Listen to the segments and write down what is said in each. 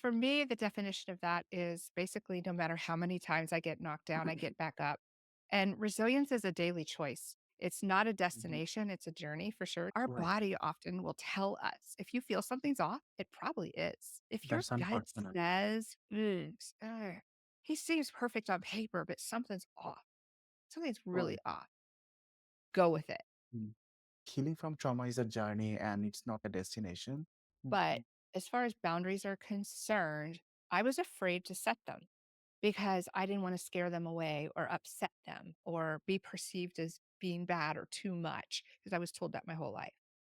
For me, the definition of that is basically no matter how many times I get knocked down, I get back up. And resilience is a daily choice. It's not a Mhm. destination, it's a journey for sure. Our Right. body often will tell us if you feel something's off, it probably is. If your That's gut unfortunate. says, "Ugh, he seems perfect on paper, but something's off, something's really Right. off," go with it. Mm. Healing from trauma is a journey and it's not a destination. But Mhm. as far as boundaries are concerned, I was afraid to set them because I didn't want to scare them away or upset them or be perceived as being bad or too much because I was told that my whole life.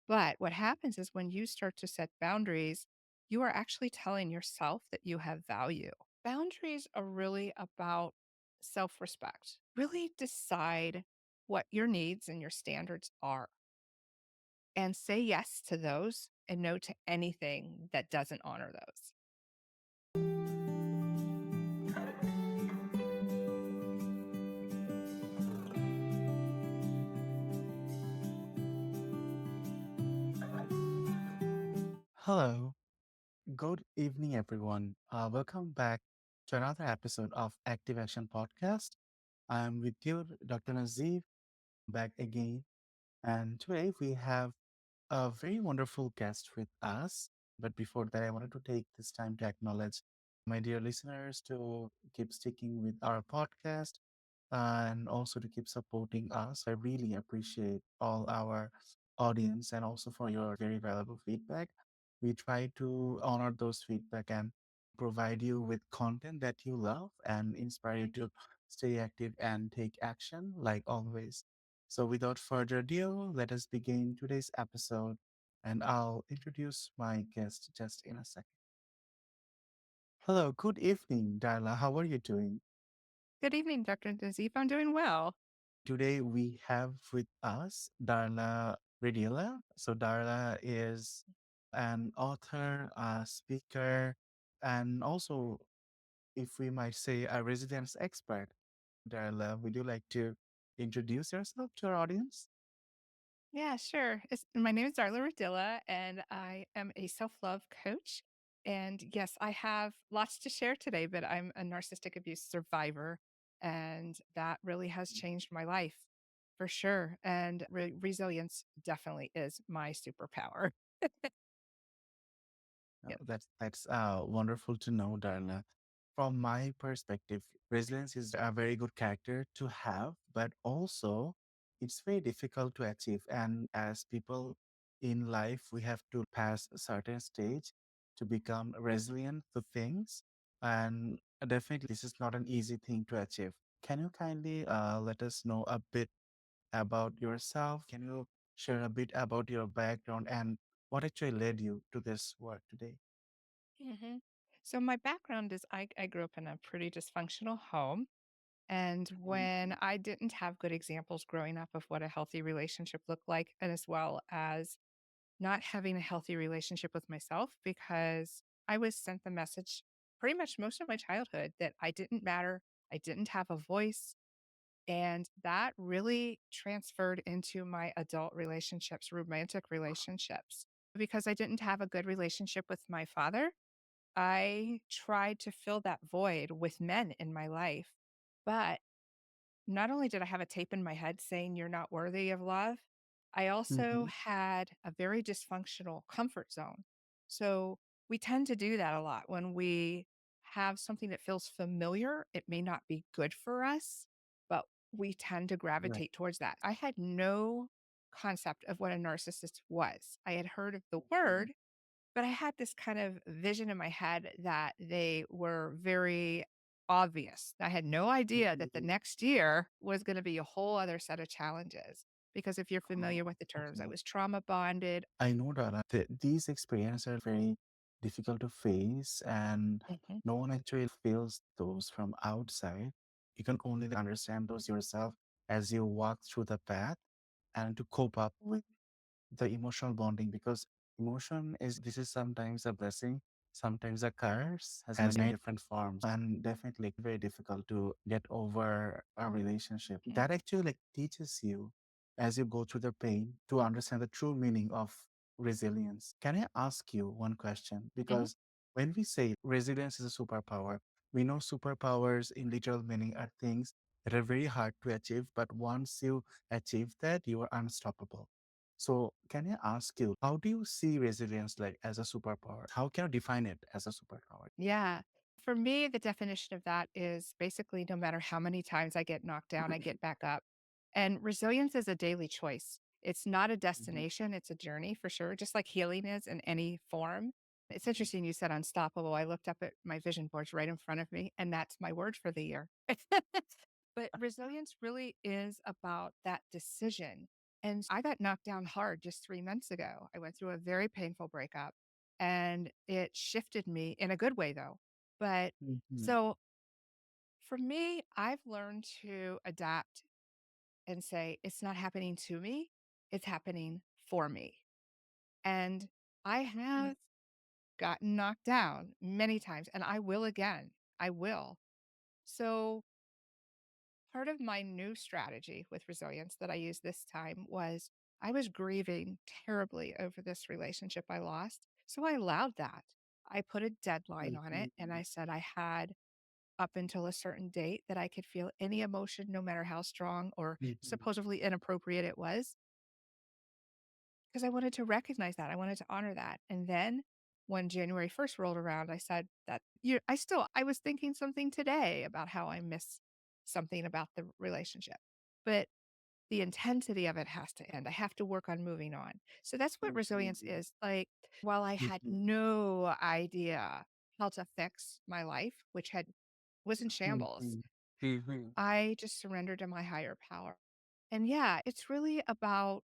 But what happens is when you start to set boundaries, you are actually telling yourself that you have value. Boundaries are really about self respect. Really decide what your needs and your standards are and say yes to those and no to anything that doesn't honor those. Hello. Good evening, everyone. Welcome back to another episode of Active Action Podcast. I'm with you, Dr. Nazif, back again. And today we have a very wonderful guest with us. But before that, I wanted to take this time to acknowledge my dear listeners to keep sticking with our podcast and also to keep supporting us. I really appreciate all our audience and also for your very valuable feedback. We try to honor those feedback and provide you with content that you love and inspire you to stay active and take action like always. So, without further ado, let us begin today's episode, and I'll introduce my guest just in a second. Hello, good evening, Darla. How are you doing? Good evening, Dr. Nazif. I'm doing well. Today we have with us Darla Ridilla. So, Darla is an author, a speaker, and also, if we might say, a residence expert. Darla, would you like to introduce yourself to our audience? Yeah, sure. My name is Darla Ridilla, and I am a self love coach. And yes, I have lots to share today, but I'm a narcissistic abuse survivor. And that really has changed my life for sure. And resilience definitely is my superpower. Yep. That's wonderful to know, Darla. From my perspective, resilience is a very good character to have, but also it's very difficult to achieve. And as people in life, we have to pass a certain stage to become resilient to things. And definitely, this is not an easy thing to achieve. Can you kindly let us know a bit about yourself? Can you share a bit about your background and what actually led you to this work today? hmm So, my background is I grew up in a pretty dysfunctional home. And Mhm. when I didn't have good examples growing up of what a healthy relationship looked like, and as well as not having a healthy relationship with myself, because I was sent the message pretty much most of my childhood that I didn't matter, I didn't have a voice. And that really transferred into my adult relationships, romantic relationships. Because I didn't have a good relationship with my father, I tried to fill that void with men in my life. But not only did I have a tape in my head saying you're not worthy of love, I also Mhm. had a very dysfunctional comfort zone. So we tend to do that a lot when we have something that feels familiar. It may not be good for us, but we tend to Right. gravitate towards that. I had no concept of what a narcissist was. I had heard of the word, but I had this kind of vision in my head that they were very obvious. I had no idea that the Mhm. next year was going to be a whole other set of challenges. Because if you're familiar Oh, with the terms, I okay. was trauma bonded. I know that these experiences are very difficult to face, and Mhm. no one actually feels those from outside. You can only understand those yourself as you walk through the path and to cope up with the emotional bonding because emotion is this is sometimes a blessing, sometimes a curse, has many different forms, and definitely very difficult to get over a relationship. Mhm. That actually like teaches you as you go through the pain to understand the true meaning of resilience. Can I ask you one question? Mhm. Because When we say resilience is a superpower, we know superpowers in literal meaning are things that are very hard to achieve, but once you achieve that, you are unstoppable. So, can I ask you, how do you see resilience like as a superpower? How can you define it as a superpower? Yeah. For me, the definition of that is basically no matter how many times I get knocked down, I get back up. And resilience is a daily choice. It's not a Mhm, destination, it's a journey for sure, just like healing is in any form. It's mhm, interesting you said unstoppable. I looked up at my vision boards right in front of me, and that's my word for the year. But resilience really is about that decision. And I got knocked down hard just 3 months ago. I went through a very painful breakup and it shifted me in a good way, though. But mhm, so for me, I've learned to adapt and say, it's not happening to me, it's happening for me. And I have gotten knocked down many times, and I will again. I will. So part of my new strategy with resilience that I used this time was I was grieving terribly over this relationship I lost. So I allowed that. I put a deadline on it and mhm, I said I had up until a certain date that I could feel any emotion, no matter how strong or mhm, supposedly inappropriate it was, because I wanted to recognize that. I wanted to honor that. And then when January 1st rolled around, I said that I was thinking something today about how I miss something about the relationship. But the intensity of it has to end. I have to work on moving on. So that's what resilience mhm, is. Like, while I had mhm, no idea how to fix my life, which was in shambles, mhm, mhm. I just surrendered to my higher power. And yeah, it's really about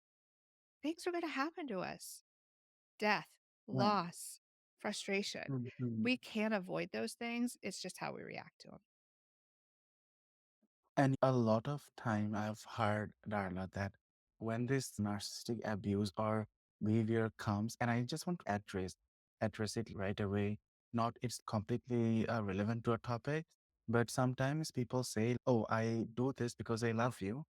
things are going to happen to us: death, Right. loss, frustration. Mhm. We can't avoid those things. It's just how we react to them. And a lot of time I've heard, Darla, that when this narcissistic abuse or behavior comes, and I just want to address it right away. Not it's completely relevant to a topic, but sometimes people say, "Oh, I do this because I love you.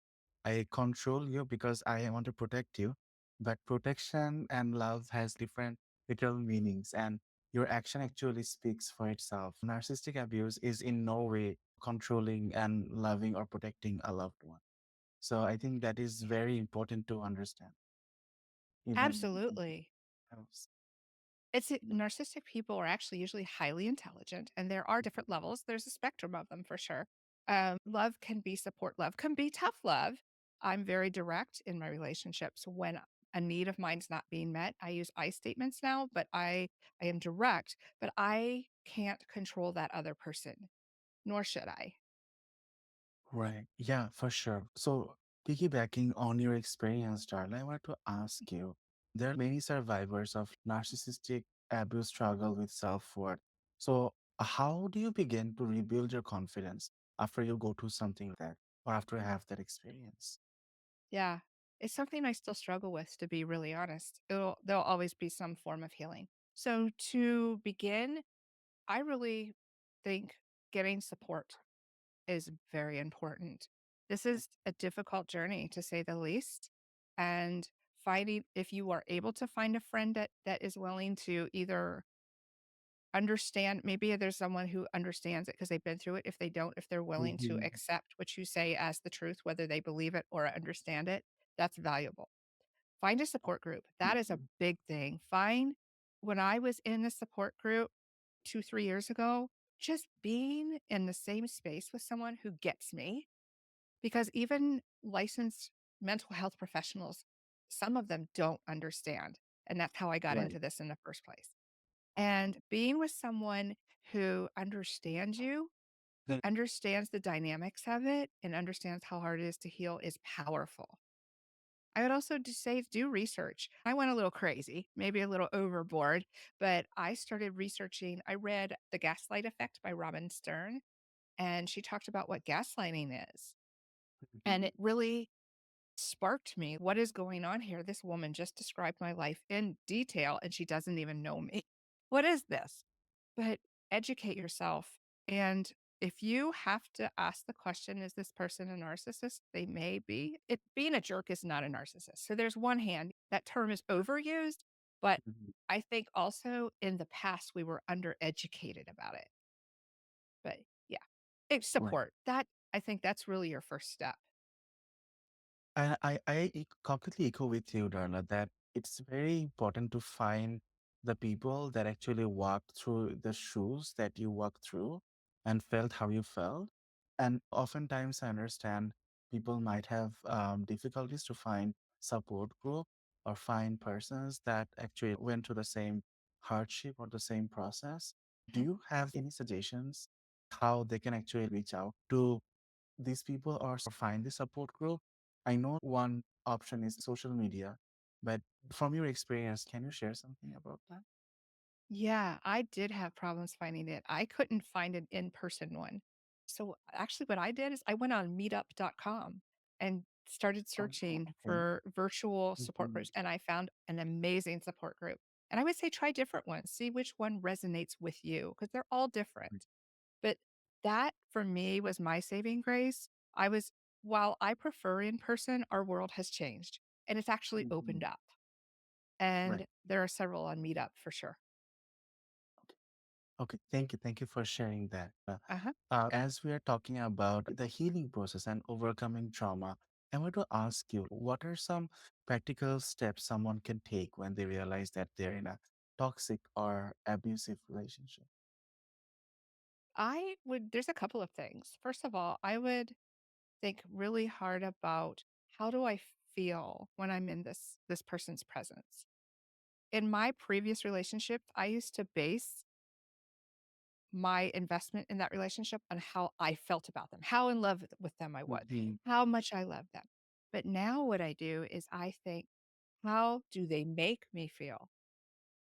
I control you because I want to protect you." But protection and love has different literal meanings, and your action actually speaks for itself. Narcissistic abuse is in no way controlling and loving or protecting a loved one. So I think that is very important to understand, even Absolutely. else. Narcissistic people are actually usually highly intelligent, and there are different levels. There's a spectrum of them for sure. Love can be support love, can be tough love. I'm very direct in my relationships. When a need of mine's not being met, I use I statements now, but I am direct, but I can't control that other person, nor should I. Right. Yeah, for sure. So, piggybacking on your experience, Darla, I wanted to ask you, there are many survivors of narcissistic abuse struggle with self-worth. So, how do you begin to rebuild your confidence after you go through something like that or after you have that experience? Yeah. It's something I still struggle with, to be really honest. There'll always be some form of healing. So to begin, I really think getting support is very important. This is a difficult journey to say the least. And finding, if you are able to find a friend that is willing to either understand, maybe there's someone who understands it because they've been through it. If they don't, if they're willing to Mhm, accept what you say as the truth, whether they believe it or understand it, that's valuable. Find a support group. That is a mhm. big thing. When I was in the support group 2, 3 years ago, just being in the same space with someone who gets me, because even licensed mental health professionals, some of them don't understand. And that's how I got Right. into this in the first place. And being with someone who understands you, Then- understands the dynamics of it, and understands how hard it is to heal is powerful. I would also just say do research. I went a little crazy, maybe a little overboard, but I started researching. I read The Gaslight Effect by Robin Stern, and she talked about what gaslighting is. And it really sparked me. What is going on here? This woman just described my life in detail, and she doesn't even know me. What is this? But educate yourself. And if you have to ask the question, is this person a narcissist? They may be. Being a jerk is not a narcissist. So there's one hand, that term is overused. But Mhm. I think also in the past, we were undereducated about it. But yeah, it's Right. support. That I think that's really your first step. I completely echo with you, Darla, that it's very important to find the people that actually walked through the shoes that you walked through and felt how you felt. And oftentimes, I understand people might have difficulties to find support group or find persons that actually went through the same hardship or the same process. Do Mhm. you have any suggestions how they can actually reach out to these people or find the support group? I know one option is social media, but from your experience, can you share something about that? Yeah, I did have problems finding it. I couldn't find an in-person one. So actually what I did is I went on meetup.com and started Oh, searching okay. for virtual support Mhm. groups and I found an amazing support group. And I would say try different ones, see which one resonates with you because they're all different. But that for me was my saving grace. I was while I prefer in person, our world has changed and it's actually opened Mhm. up. And Right. there are several on Meetup for sure. Okay. Thank you. Thank you for sharing that. Uh-huh. As we are talking about the healing process and overcoming trauma, I want to ask you, what are some practical steps someone can take when they realize that they're in a toxic or abusive relationship? There's a couple of things. First of all, I would think really hard about how do I feel when I'm in this person's presence. In my previous relationship, I used to base my investment in that relationship on how I felt about them, how in love with them I was, Mhm. how much I love them. But now what I do is I think, how do they make me feel?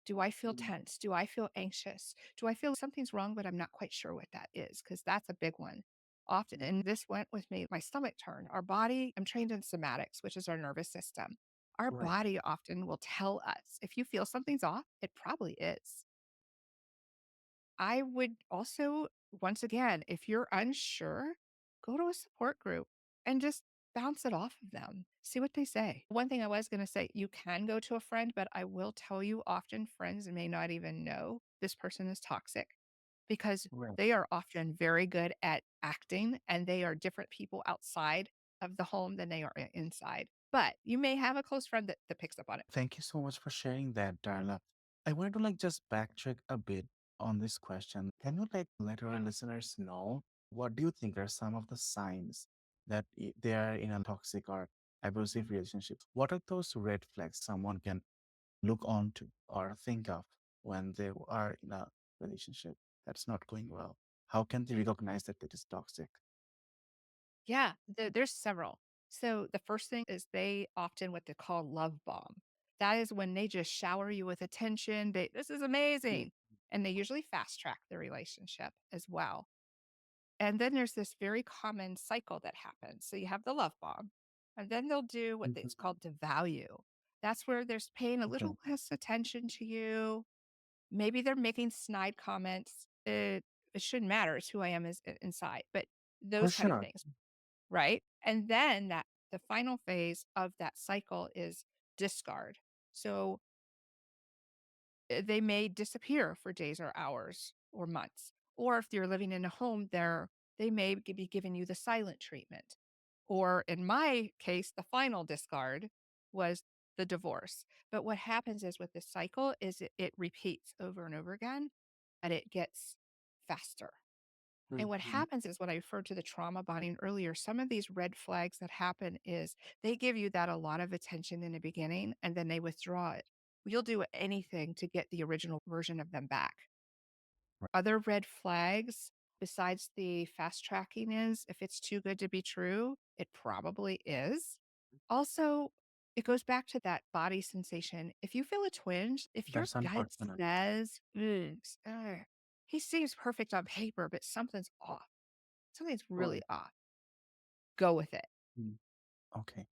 Do I feel Mhm. tense? Do I feel anxious? Do I feel something's wrong, but I'm not quite sure what that is? Because that's a big one. Often, and this went with me, my stomach turned. Our body, I'm trained in somatics, which is our nervous system. Our Right. body often will tell us if you feel something's off, it probably is. I would also, once again, if you're unsure, go to a support group and just bounce it off of them. See what they say. One thing I was going to say, you can go to a friend, but I will tell you often friends may not even know this person is toxic because Right. they are often very good at acting and they are different people outside of the home than they are inside. But you may have a close friend that picks up on it. Thank you so much for sharing that, Darla. I wanted to just backtrack a bit on this question. Can you let our listeners know what do you think are some of the signs that they are in a toxic or abusive relationship? What are those red flags someone can look on to or think of when they are in a relationship that's not going well? How can they recognize that it is toxic? Yeah, there's several. So the first thing is they often what they call love bomb. That is when they just shower you with attention. This is Mm. amazing. And they usually fast track the relationship as well. And then there's this very common cycle that happens. So you have the love bomb, and then they'll do what Mhm. is called devalue. That's where there's paying a Okay. little less attention to you. Maybe they're making snide comments. It shouldn't matter. It's who I am inside, but For those kind of sure. things. Right? And then that the final phase of that cycle is discard. So they may disappear for days or hours or months. Or if you're living in a home, they may be giving you the silent treatment. Or in my case, the final discard was the divorce. But what happens is with this cycle is it repeats over and over again and it gets faster. And what Mhm. happens is what I referred to the trauma bonding earlier. Some of these red flags that happen is they give you that a lot of attention in the beginning and then they withdraw it. You'll do anything to get the original version of them back. Other red flags besides the fast tracking is if it's too good to be true, it probably is. Also, it goes back to that body sensation. If you feel a twinge, if your That's gut unfortunate. says, "Ugh, he seems perfect on paper, but something's really Right. off. Go with it. Mm. Okay.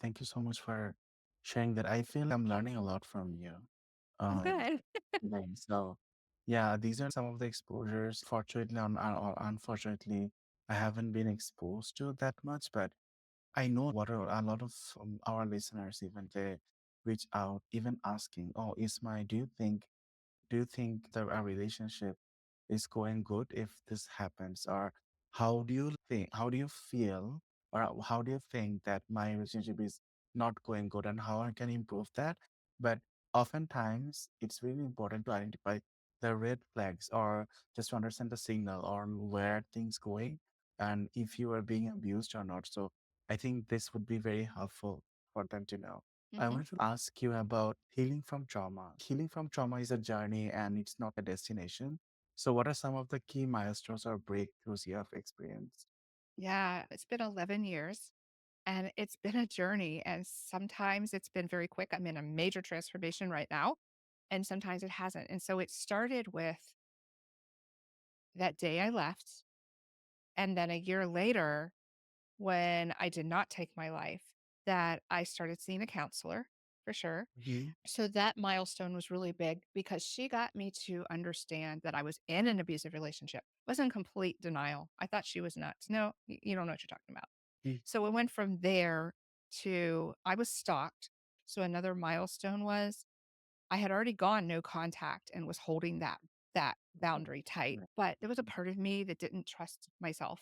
Thank you so much for sharing that. I feel I'm learning a lot from you. Oh, Um, good. today. So, yeah, these are some of the exposures. Fortunately or unfortunately, I haven't been exposed to that much, but I know what a lot of our listeners even they reach out, even asking, "Oh, Ismail, do you think that our relationship is going good if this happens? Or how do you feel, or how do you think that my relationship is not going good and how I can improve that?" But oftentimes, it's really important to identify the red flags or just to understand the signal or where things going and if you are being abused or not. So I think this would be very helpful for them to know. I Mhm. wanted to ask you about healing from trauma. Healing from trauma is a journey and it's not a destination. So, what are some of the key milestones or breakthroughs you have experienced? Yeah, it's been 11 years and it's been a journey. And sometimes it's been very quick. I'm in a major transformation right now, and sometimes it hasn't. And so it started with that day I left. And then a year later, when I did not take my life, that I started seeing a counselor for sure. Mhm. So that milestone was really big because she got me to understand that I was in an abusive relationship. I was in complete denial. I thought she was nuts. No, you don't know what you're talking about. Mm. So it went from there to I was stalked. So another milestone was I had already gone no contact and was holding that boundary tight. Right. But there was a part of me that didn't trust myself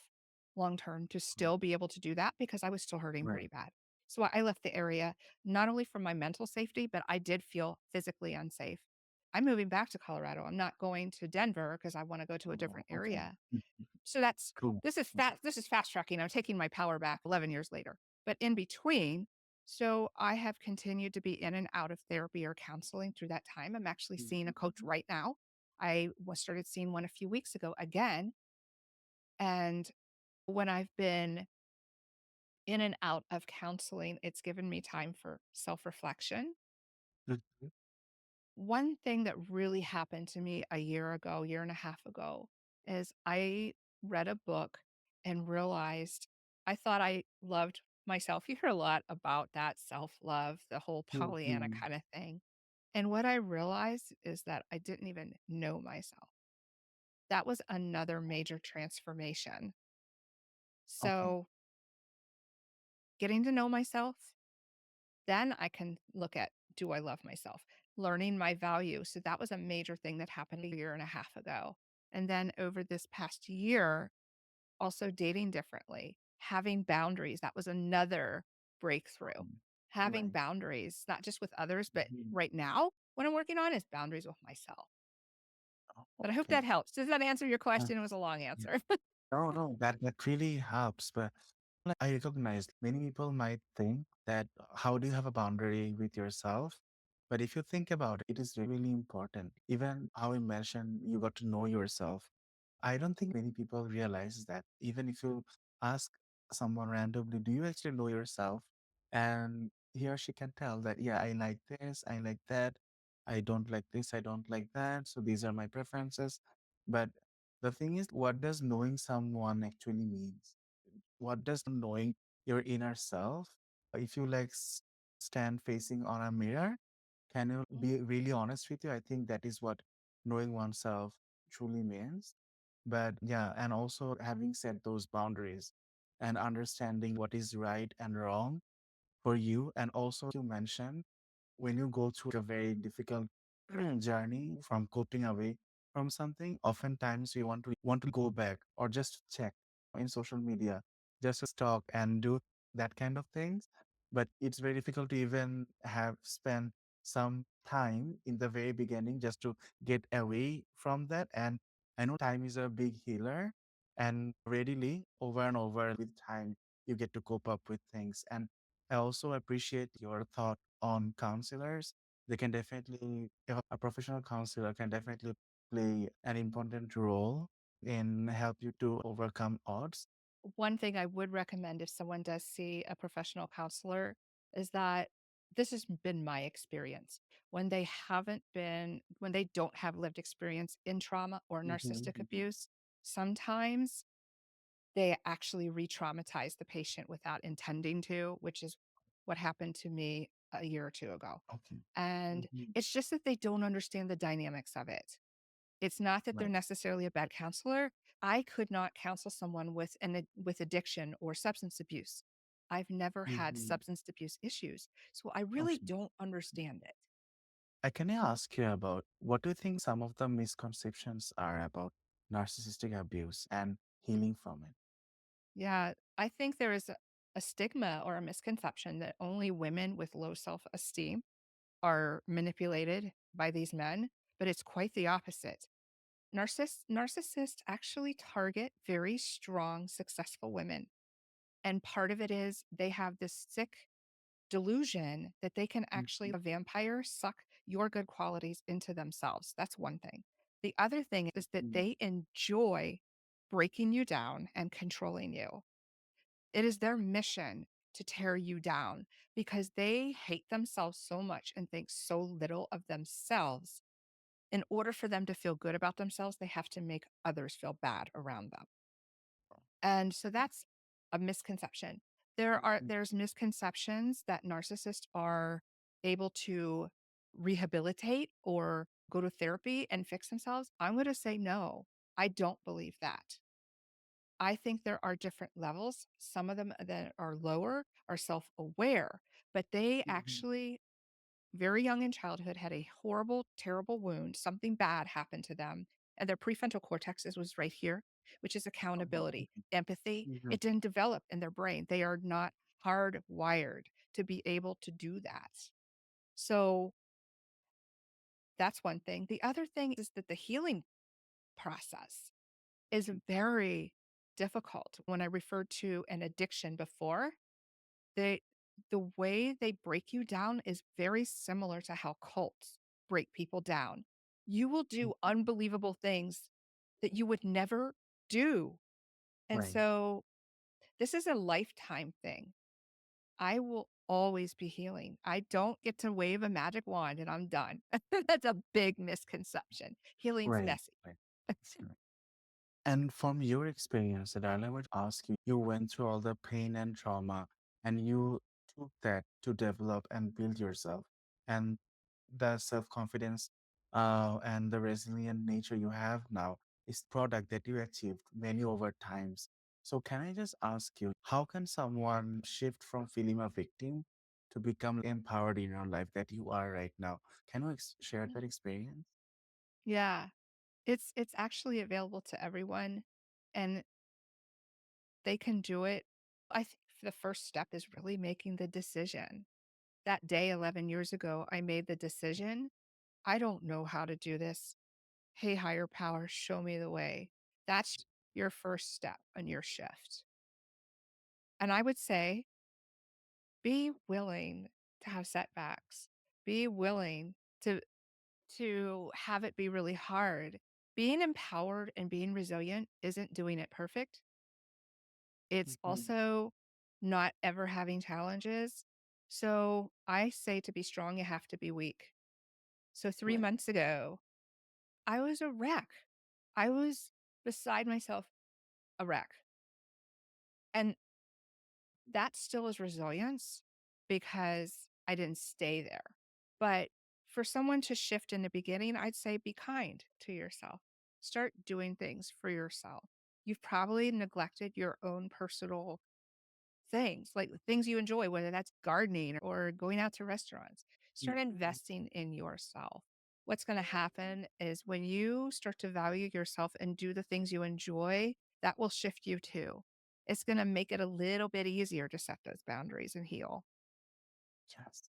long term to still be able to do that because I was still hurting Right. pretty bad. So I left the area not only for my mental safety, but I did feel physically unsafe. I'm moving back to Colorado. I'm not going to Denver because I want to go to a Oh, different okay. area. Mm. So that's Cool. this is fast tracking. I'm taking my power back 11 years later. But in between, so I have continued to be in and out of therapy or counseling through that time. I'm actually seeing a coach Mhm. right now. I was started seeing one a few weeks ago again. And when I've been in and out of counseling, it's given me time for self-reflection. Mhm. One thing that really happened to me a year ago, year and a half ago, is I read a book and realized I thought I loved myself. You hear a lot about that self love, the whole Pollyanna Mhm. kind of thing. And what I realized is that I didn't even know myself. That was another major transformation. Okay. So, getting to know myself, then I can look at, do I love myself? Learning my value. So that was a major thing that happened a year and a half ago. And then over this past year, also dating differently, having boundaries. That was another breakthrough. Mm. Having Right. boundaries, not just with others, but Mhm. right now, what I'm working on is boundaries with myself. Oh, But I hope that okay. helps. Does that answer your Uh, question? It was a long yeah. answer. No, no, that really helps. But like, I recognize many people might think that how do you have a boundary with yourself? But if you think about it, it is really important. Even how you mentioned you got to know yourself. I don't think many people realize that even if you ask someone randomly, do you actually know yourself? And he or she can tell that, yeah, I like this, I like that, I don't like this, I don't like that. So these are my preferences. But the thing is, what does knowing someone actually means? What does knowing your inner self? If you like stand facing on a mirror, can you be really honest with you? I think that is what knowing oneself truly means. But yeah, and also having set those boundaries and understanding what is right and wrong for you. And also, you mentioned when you go through a very difficult journey from coping away from something, oftentimes we want to go back or just check in social media, just to stalk and do that kind of things. But it's very difficult to even have spent some time in the very beginning just to get away from that. And I know time is a big healer, and readily over and over with time, you get to cope up with things. And I also appreciate your thought on counselors. They can definitely, if a professional counselor can definitely play an important role in help you to overcome odds. One thing I would recommend if someone does see a professional counselor is that this has been my experience. When they don't have lived experience in trauma or Mhm, narcissistic mhm. abuse, sometimes they actually re traumatize the patient without intending to, which is what happened to me a year or two ago. Okay. And Mhm. it's just that they don't understand the dynamics of it. It's not that they're Right. necessarily a bad counselor. I could not counsel someone with with addiction or substance abuse. I've never had Mhm. substance abuse issues. So I really Okay. don't understand it. Can I ask you about what do you think some of the misconceptions are about narcissistic abuse and healing from it? Yeah, I think there is a stigma or a misconception that only women with low self esteem are manipulated by these men, but it's quite the opposite. Narcissists actually target very strong, successful women. And part of it is they have this sick delusion that they can actually, Mhm. a vampire, suck your good qualities into themselves. That's one thing. The other thing is that Mm. they enjoy breaking you down and controlling you. It is their mission to tear you down because they hate themselves so much and think so little of themselves. In order for them to feel good about themselves, they have to make others feel bad around them. And so that's a misconception. Mhm. There's misconceptions that narcissists are able to rehabilitate or go to therapy and fix themselves. I'm going to say no. I don't believe that. I think there are different levels. Some of them that are lower are self-aware, but they Mhm. actually very young in childhood had a horrible, terrible wound. Something bad happened to them. And their prefrontal cortex was right here, which is Oh, accountability, okay. empathy. Mhm. It didn't develop in their brain. They are not hardwired to be able to do that. So that's one thing. The other thing is that the healing process is very difficult. When I referred to an addiction before, they the way they break you down is very similar to how cults break people down. You will do Mhm. unbelievable things that you would never do. And Right. so this is a lifetime thing. I will always be healing. I don't get to wave a magic wand and I'm done. That's a big misconception. Healing's Right. messy. Right. Right. And from your experience, that I would ask you, you went through all the pain and trauma, and you took that to develop and build yourself. And the self-confidence and the resilient nature you have now is product that you achieved many over times. So can I just ask you, how can someone shift from feeling a victim to become empowered in your life that you are right now? Can you share that experience? Yeah. It's actually available to everyone and they can do it. I think the first step is really making the decision. That day 11 years ago, I made the decision. I don't know how to do this. Hey, higher power, show me the way. That's your first step on your shift. And I would say be willing to have setbacks. Be willing to have it be really hard. Being empowered and being resilient isn't doing it perfect. It's Mhm. also not ever having challenges. So I say to be strong, you have to be weak. So 3 Right. months ago, I was a wreck. I was beside myself, a wreck. And that still is resilience because I didn't stay there. But for someone to shift in the beginning, I'd say be kind to yourself. Start doing things for yourself. You've probably neglected your own personal things, like things you enjoy, whether that's gardening or going out to restaurants. Start Mhm. investing in yourself. What's going to happen is when you start to value yourself and do the things you enjoy, that will shift you too. It's going to make it a little bit easier to set those boundaries and heal. Yes.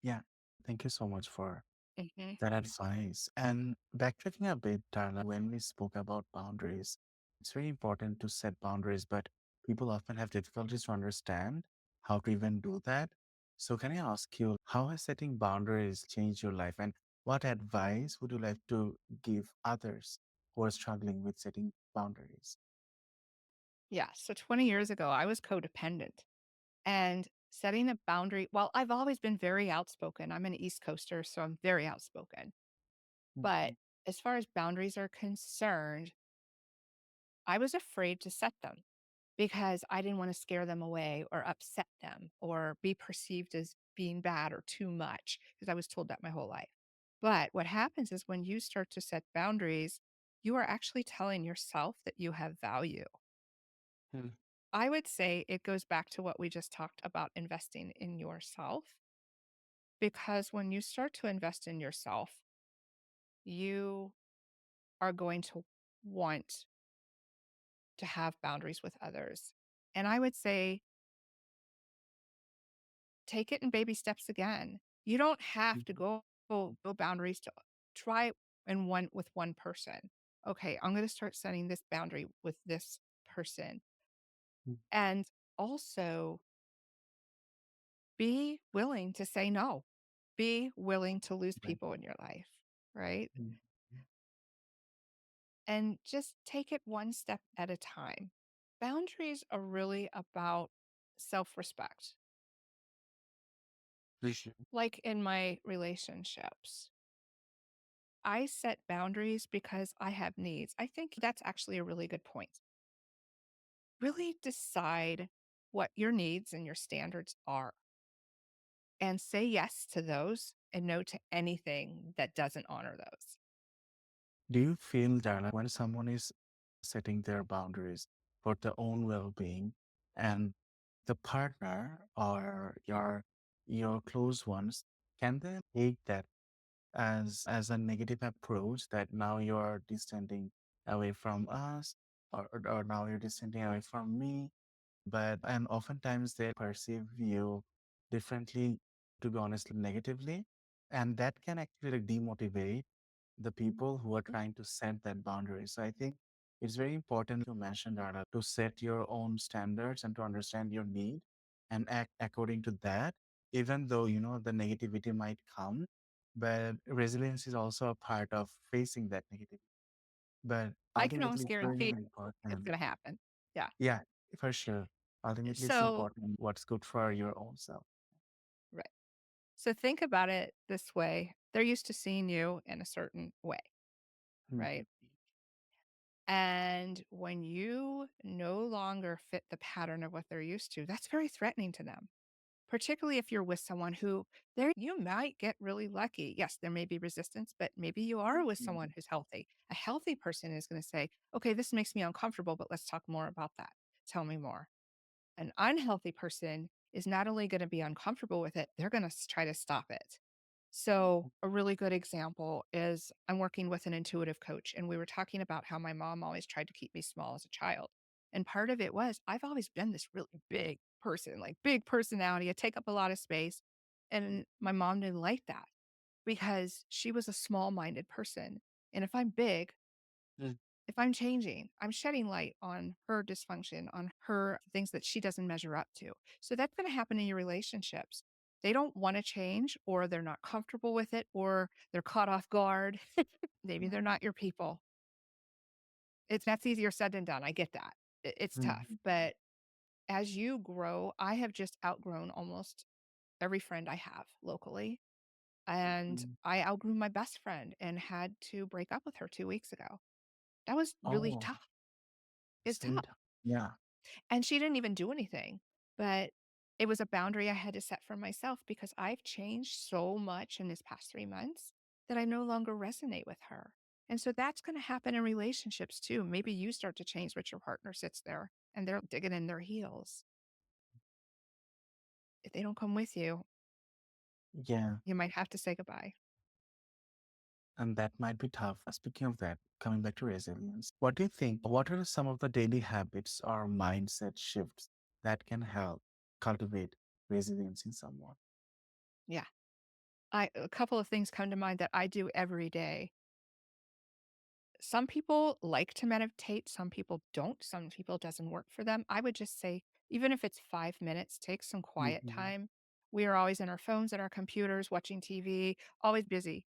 Yeah. Thank you so much for Mhm. that advice. And backtracking a bit, Darla, when we spoke about boundaries, it's very important to set boundaries, but people often have difficulties to understand how to even do that. So, can I ask you, how has setting boundaries changed your life? And what advice would you like to give others who are struggling with setting boundaries? Yeah. So 20 years ago, I was codependent and setting a boundary. Well, I've always been very outspoken. I'm an East Coaster, so I'm very outspoken. But Mhm. as far as boundaries are concerned, I was afraid to set them because I didn't want to scare them away or upset them or be perceived as being bad or too much because I was told that my whole life. But what happens is when you start to set boundaries, you are actually telling yourself that you have value. I would say it goes back to what we just talked about investing in yourself, because when you start to invest in yourself, you are going to want to have boundaries with others. And I would say take it in baby steps again. You don't have to Mhm. go boundaries to try in one with one person. Okay, I'm going to start setting this boundary with this person. Mm. And also be willing to say no. Be willing to lose Right. people in your life, right? Mm. And just take it one step at a time. Boundaries are really about self respect. Appreciate. Like in my relationships, I set boundaries because I have needs. I think that's actually a really good point. Really decide what your needs and your standards are and say yes to those and no to anything that doesn't honor those. Do you feel, Darla, when someone is setting their boundaries for their own well-being and the partner or your close ones, can they take that as a negative approach that now you're distancing away from us or now you're distancing away from me? But and oftentimes they perceive you differently, to be honest, negatively. And that can actually like demotivate the people who are trying to set that boundary. So I think it's very important to mention that to set your own standards and to understand your need and act according to that, even though you know the negativity might come. But resilience is also a part of facing that negativity. But I can ultimately, almost it's very guarantee it's important. going to happen. Yeah. Yeah, for sure. Ultimately, it's So, important what's good for your own self. right. So think about it this way. They're used to seeing you in a certain way, Mhm. right? And when you no longer fit the pattern of what they're used to, that's very threatening to them, particularly if you're with someone who there you might get really lucky. Yes, there may be resistance, but maybe you are with someone who's healthy. A healthy person is going to say, okay, this makes me uncomfortable, but let's talk more about that. Tell me more. An unhealthy person is not only going to be uncomfortable with it, they're going to try to stop it. So, a really good example is I'm working with an intuitive coach, and we were talking about how my mom always tried to keep me small as a child. And part of it was I've always been this really big person, like big personality. I take up a lot of space. And my mom didn't like that because she was a small minded person. And if I'm big, Mm. if I'm changing, I'm shedding light on her dysfunction, on her things that she doesn't measure up to. So that's going to happen in your relationships. They don't want to change, or they're not comfortable with it, or they're caught off guard. Maybe they're not your people. That's easier said than done. I get that. It's tough. Mhm. But as you grow, I have just outgrown almost every friend I have locally. And Mhm. I outgrew my best friend and had to break up with her 2 weeks ago. That was really Oh, tough. It's tough. sweet. Yeah. And she didn't even do anything, but it was a boundary I had to set for myself because I've changed so much in this past 3 months that I no longer resonate with her. And so that's going to happen in relationships too. Maybe you start to change, but your partner sits there and they're digging in their heels. If they don't come with you, Yeah. you might have to say goodbye. And that might be tough. Speaking of that, coming back to resilience, what do you think? What are some of the daily habits or mindset shifts that can help cultivate resilience in someone? Yeah. A couple of things come to mind that I do every day. Some people like to meditate, some people don't, some people it doesn't work for them. I would just say, even if it's 5 minutes, take some quiet Mhm. time. We are always in our phones and our computers, watching TV, always busy.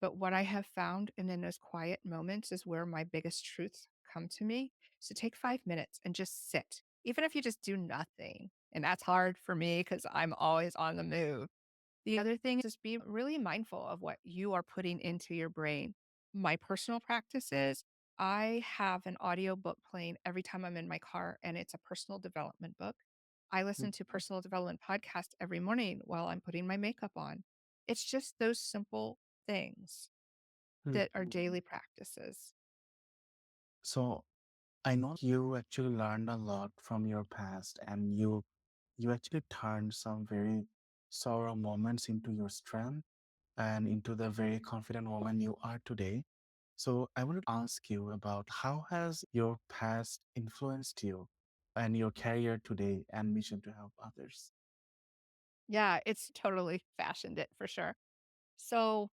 But what I have found, and in those quiet moments, is where my biggest truths come to me. So take 5 minutes and just sit, even if you just do nothing. And that's hard for me because I'm always on the move. The other thing is just be really mindful of what you are putting into your brain. My personal practice is I have an audio book playing every time I'm in my car, and it's a personal development book. I listen to personal development podcast every morning while I'm putting my makeup on. It's just those simple things Mhm. that are daily practices. So I know you actually learned a lot from your past and you actually turned some very sorrow moments into your strength and into the very confident woman you are today. So I wanted to ask you about how has your past influenced you and your career today and mission to help others? Yeah, it's totally fashioned it for sure. So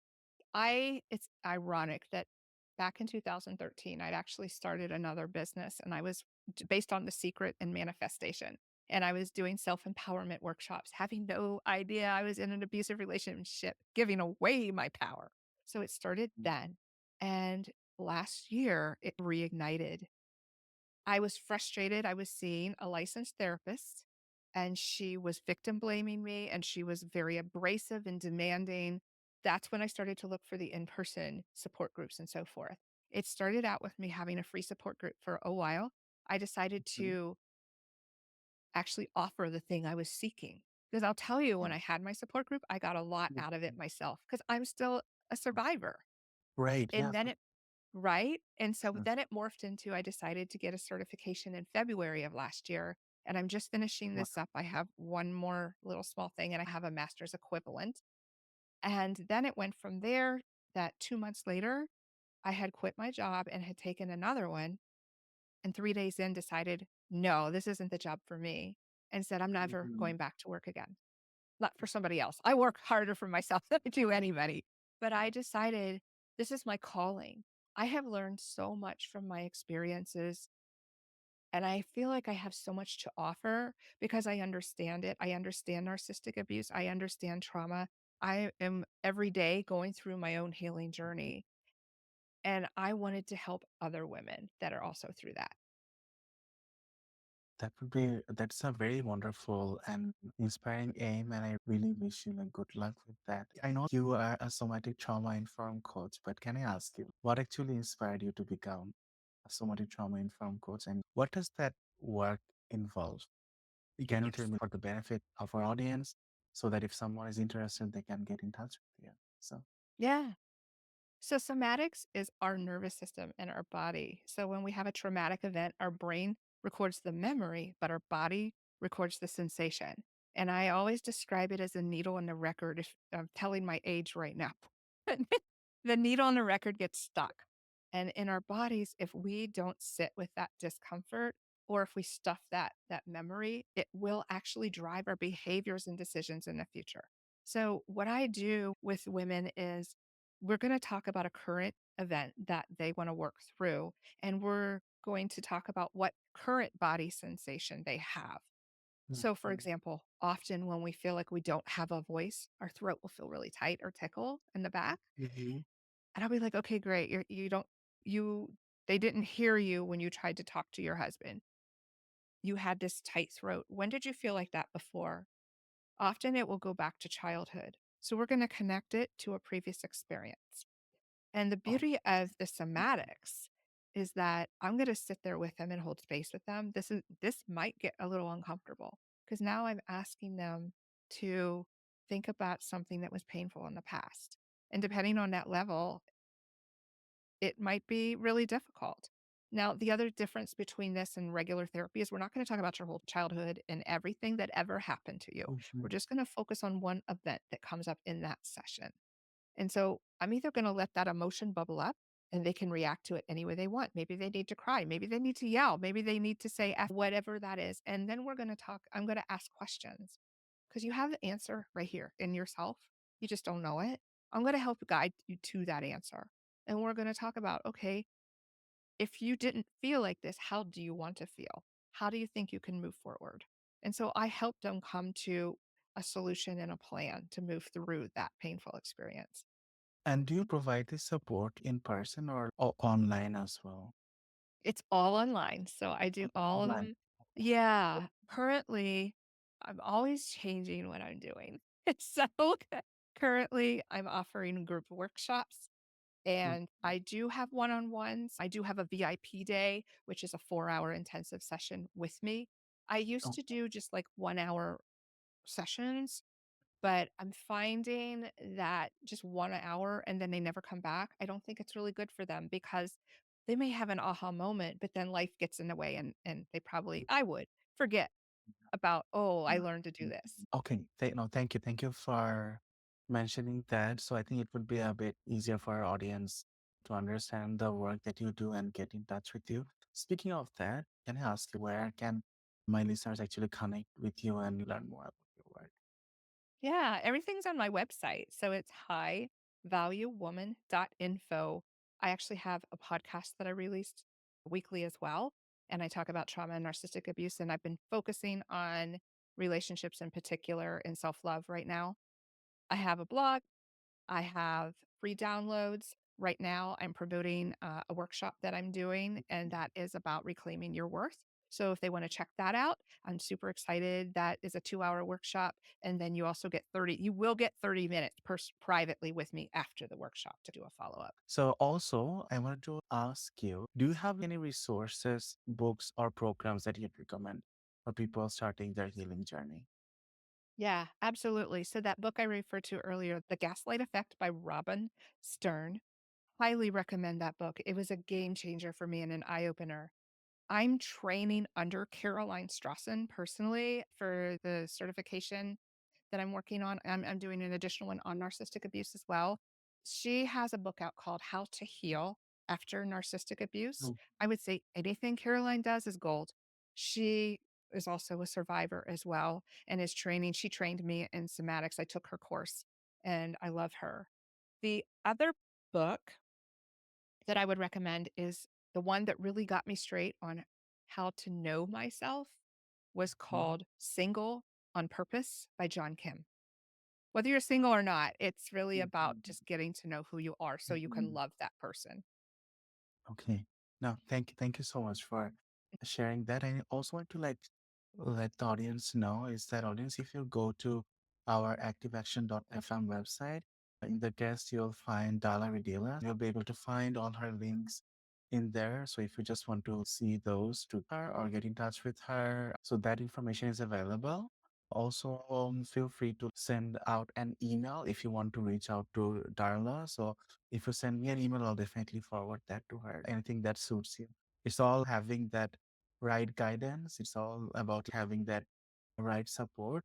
it's ironic that back in 2013, I'd actually started another business and I was based on the secret and manifestation. And I was doing self empowerment workshops, having no idea I was in an abusive relationship, giving away my power. So it started Mm. then. And last year, it reignited. I was frustrated. I was seeing a licensed therapist and she was victim blaming me and she was very abrasive and demanding. That's when I started to look for the in person support groups and so forth. It started out with me having a free support group for a while. I decided Mhm. to actually offer the thing I was seeking. Because I'll tell you, when Yeah. I had my support group, I got a lot out of it Mhm. myself because I'm still a survivor. Great. And Yeah. then right? And so Mm. then it morphed into I decided to get a certification in February of last year, and I'm just finishing Wow. this up. I have one more little small thing, and I have a master's equivalent. And then it went from there that 2 months later, I had quit my job and had taken another one, and 3 days in decided, "No, this isn't the job for me," and said, "I'm never Mhm. going back to work again." Not for somebody else. I work harder for myself than I do anybody. But I decided this is my calling. I have learned so much from my experiences, and I feel like I have so much to offer because I understand it. I understand narcissistic abuse. I understand trauma. I am every day going through my own healing journey, and I wanted to help other women that are also through that. That's a very wonderful and inspiring aim, and I really wish you like good luck with that. I know you are a somatic trauma informed coach, but can I ask you what actually inspired you to become a somatic trauma informed coach, and what does that work involve? Can you tell Yes. me for the benefit of our audience so that if someone is interested, they can get in touch with you? So, Yeah. So, somatics is our nervous system and our body. So, when we have a traumatic event, our brain records the memory, but our body records the sensation. And I always describe it as a needle in the record. If I'm telling my age right now, the needle on the record gets stuck. And in our bodies, if we don't sit with that discomfort, or if we stuff that memory, it will actually drive our behaviors and decisions in the future. So, what I do with women is we're going to talk about a current event that they want to work through, and we're going to talk about what current body sensation they have. So, for mhm, example, often when we feel like we don't have a voice, our throat will feel really tight or tickle in the back. mhm. And I'll be like, okay, great. You don't, you, they didn't hear you when you tried to talk to your husband. You had this tight throat. When did you feel like that before? Often it will go back to childhood. So, we're going to connect it to a previous experience. And the Oh, beauty of the somatics is that I'm gonna sit there with them and hold space with them. This might get a little uncomfortable because now I'm asking them to think about something that was painful in the past. And depending on that level, it might be really difficult. Now, the other difference between this and regular therapy is we're not going to talk about your whole childhood and everything that ever happened to you. We're mhm. just going to focus on one event that comes up in that session. And so I'm either going to let that emotion bubble up and they can react to it any way they want. Maybe they need to cry. Maybe they need to yell. Maybe they need to say F, whatever that is. And then we're going to talk. I'm going to ask questions because you have the answer right here in yourself. You just don't know it. I'm going to help guide you to that answer. And we're going to talk about, okay, if you didn't feel like this, how do you want to feel? How do you think you can move forward? And so I help them come to a solution and a plan to move through that painful experience. And do you provide this support in person or online as well? It's all online, so I do all of Online. them. Yeah, currently, I'm always changing what I'm doing. So, currently, I'm offering group workshops, Mm. and I do have one-on-ones. I do have a VIP day, which is a 4-hour intensive session with me. I used Oh, to do just, like, 1-hour sessions, but I'm finding that just 1 hour and then they never come back, I don't think it's really good for them because they may have an aha moment, but then life gets in the way and they probably I would forget about, "Oh, I learned to do Mm, this." okay. No, thank you. Thank you for mentioning that. So I think it would be a bit easier for our audience to understand the work that you do and get in touch with you. Speaking of that, can I ask you where can my listeners actually connect with you and learn more about your work? Yeah, everything's on my website. So it's highvaluewoman.info. I actually have a podcast that I released weekly as well. And I talk about trauma and narcissistic abuse. And I've been focusing on relationships in particular and self love right now. I have a blog. I have free downloads. Right now, I'm promoting a workshop that I'm doing, and that is about reclaiming your worth. So if they want to check that out, I'm super excited. That is a 2-hour workshop. And then you will get 30 minutes privately with me after the workshop to do a follow up. So also, I wanted to ask you, do you have any resources, books, or programs that you'd recommend for people starting their healing journey? Yeah, absolutely. So that book I referred to earlier, The Gaslight Effect by Robin Stern, highly recommend that book. It was a game changer for me and an eye opener. I'm training under Caroline Strawson personally for the certification that I'm working on. I'm doing an additional one on narcissistic abuse as well. She has a book out called How to Heal After Narcissistic Abuse. Mm. I would say anything Caroline does is gold. She is also a survivor as well and is training. She trained me in somatics. I took her course and I love her. The other book that I would recommend is the one that really got me straight on how to know myself was Mhm. called Single on Purpose by John Kim. Whether you're single or not, it's really about just getting to know who you are so you can Mhm. love that person. Okay. No, thank you so much for sharing that. I also want to let the audience know is that audience, if you go to our activeaction.fm website, in the guest you'll find Darla Ridilla. You'll be able to find all her links in there. So if you just want to see those to her or get in touch with her, so that information is available. Also, feel free to send out an email if you want to reach out to Darla. So if you send me an email, I'll definitely forward that to her. Anything that suits you. It's all having that right guidance. It's all about having that right support.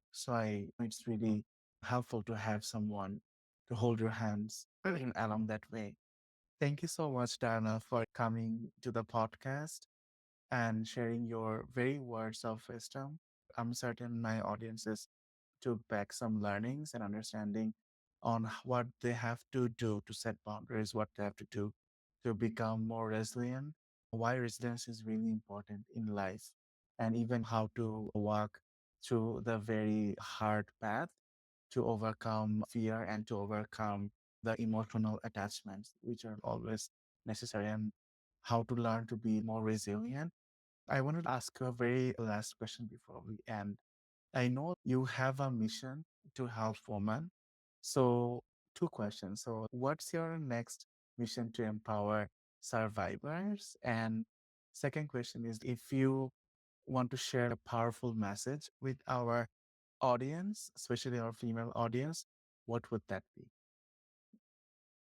It's really helpful to have someone to hold your hands along that way. Thank you so much, Dana, for coming to the podcast and sharing your very words of wisdom. I'm certain my audiences took back some learnings and understanding on what they have to do to set boundaries, what they have to do to become more resilient, why resilience is really important in life, and even how to walk through the very hard path to overcome fear and to overcome the emotional attachments, which are always necessary, and how to learn to be more resilient. I wanted to ask you a very last question before we end. I know you have a mission to help women. So, two questions. So, what's your next mission to empower survivors? And second question is if you want to share a powerful message with our audience, especially our female audience, what would that be?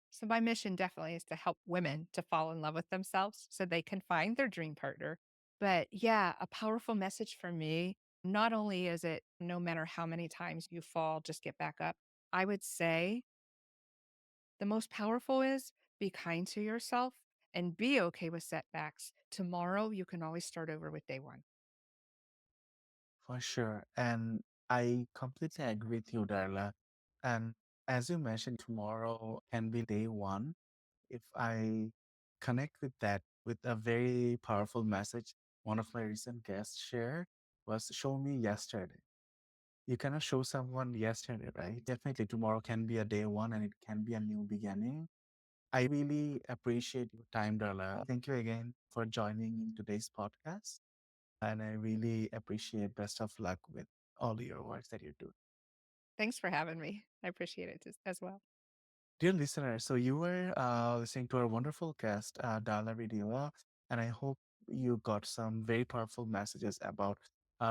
So my mission definitely is to help women to fall in love with themselves so they can find their dream partner. But yeah, a powerful message for me, not only is it no matter how many times you fall, just get back up. I would say the most powerful is be kind to yourself and be okay with setbacks. Tomorrow, you can always start over with day one. For sure. And I completely agree with you, Darla. And as you mentioned, tomorrow can be day one. If I connect with that with a very powerful message, one of my recent guests shared was show me yesterday. You cannot show someone yesterday, right? Definitely tomorrow can be a day one and it can be a new beginning. I really appreciate your time, Darla. Thank you again for joining in today's podcast. And I really appreciate best of luck with all your works that you do. Thanks for having me. I appreciate it as well. Dear listeners, so you were listening to our wonderful guest, Darla Ridilla, and I hope you got some very powerful messages about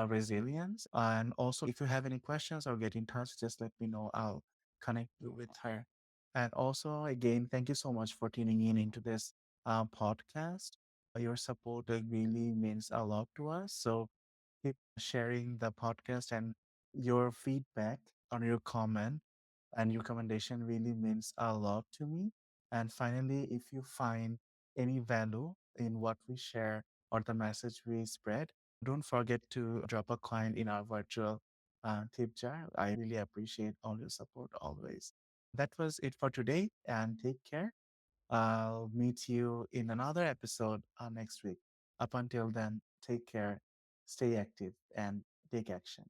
resilience. And also, if you have any questions or get in touch, just let me know. I'll connect you with her. And also, again, thank you so much for tuning in into this podcast. Your support really means a lot to us. So keep sharing the podcast, and your feedback on your comment and recommendation really means a lot to me. And finally, if you find any value in what we share or the message we spread, don't forget to drop a coin in our virtual tip jar. I really appreciate all your support always. That was it for today, and take care. I'll meet you in another episode next week. Up until then, take care, stay active, and take action.